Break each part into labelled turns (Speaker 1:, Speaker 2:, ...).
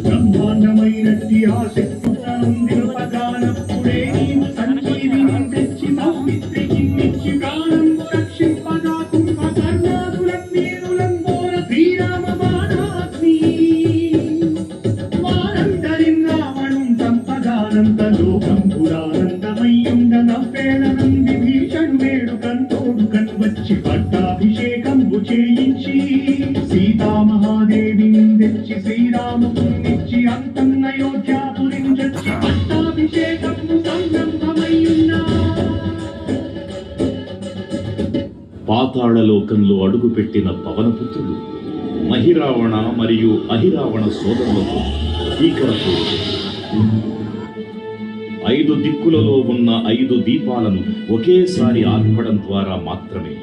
Speaker 1: బ్రహ్మాండమైనట్టి ఆశక్తుడే నీవు సంజీవిని తెచ్చి మౌమిత్రికి ప్రాణం రక్షింపగా కుంభకర్ణాదులం వీరులంబోర శ్రీరామ బాణాగ్ని వారందరిం రావణుం సంపదానంత లోకం పురానందమయ్యుండ నవ్వేళనం విభీషణు వేడుకన్ తోడుకన్ వచ్చి పట్టాభిషేకంబు చేయించి సీతామహాదేవిని తెచ్చి శ్రీరామునిచ్చి అంతన్నయోధ్యాపురిం తెచ్చి పట్టాభిషేకంబు సంరంభమయ్యున్నా.
Speaker 2: పాతాళలోకంలో అడుగుపెట్టిన పవనపుత్రుడు మహిరావణ మరియు అహిరావణ సోదరులతో భీకరపు 5 దిక్కులలో ఉన్న 5 దీపాలను ఒకేసారి ఆర్పడం ద్వారా మాత్రమే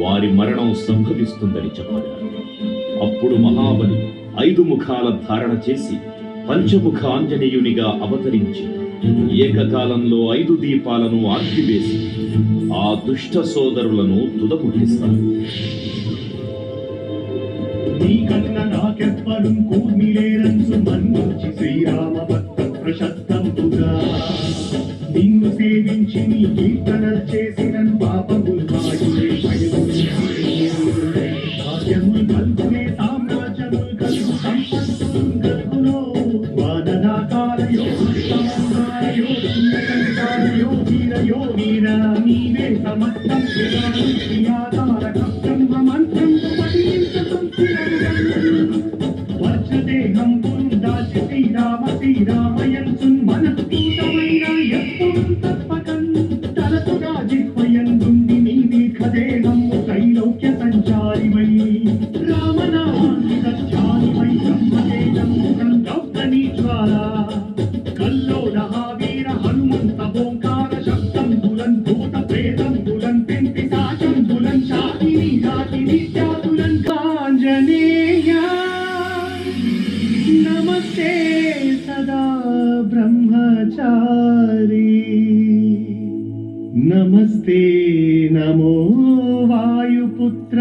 Speaker 2: వారి మరణం సంభవిస్తుందని చెప్పగా అప్పుడు మహాబలి 5 ముఖాల ధారణ చేసి పంచముఖ ఆంజనేయునిగా అవతరించి ఏకకాలంలో 5 దీపాలను ఆర్పివేసి ఆ దుష్ట సోదరులను తుదముట్టిస్తారు.
Speaker 1: నీకన్న నాకెవ్వరుం కూర్మిలేరంచు మన్నించి శ్రీరామ భక్త ప్రశస్తంబుగా నిన్ను సేవించి నీ కీర్తనలు చేసిన పాపములు మాయులే భాగ్యములు కల్పునే సామ్రాజ్యములు కలుగు సంపత్తులు కలుగులో వాదనాకారయో యోగీరయో వీర నీవే సమస్తం మంత్రం వర్షదేహం దాచి శ్రీరామయన్సున్ మనస్ఫూతమైన ఎప్పుడు తప్పకన్ తలతుగా జిహ్వయందుండి నీ దీర్ఘదేహము త్రైలోక్య సంచారివై రామనామాన్ని సత్యానివై బ్రహ్మతేజం గౌతని జ్వాల కల్లోల వీర హనుమంత ఓంకార శబ్దం బులన్ భూత ప్రేతం బులన్ పెంపి సాశం బులన్ శాకిని జాతిని జాతులన్ ఆంజనేయ నమస్తే సదా బ్రహ్మచారి నమస్తే నమో వాయుపుత్ర